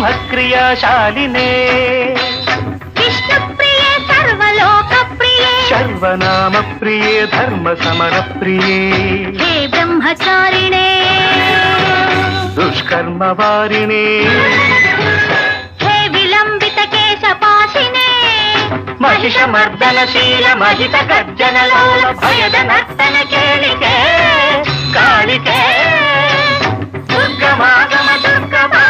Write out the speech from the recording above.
ब्रह्मक्रियाशालिने विष्णुप्रिये सर्वलोकप्रिये सर्वनामप्रिये धर्मसमरप्रिये हे ब्रह्मचारिणे दुष्कर्मवारिणे हे विलम्बितकेशपाशिने महिषमर्दनशील महित गर्जनलोल भयद नर्तन केलिके कालिके दुर्गमागम दुर्गमा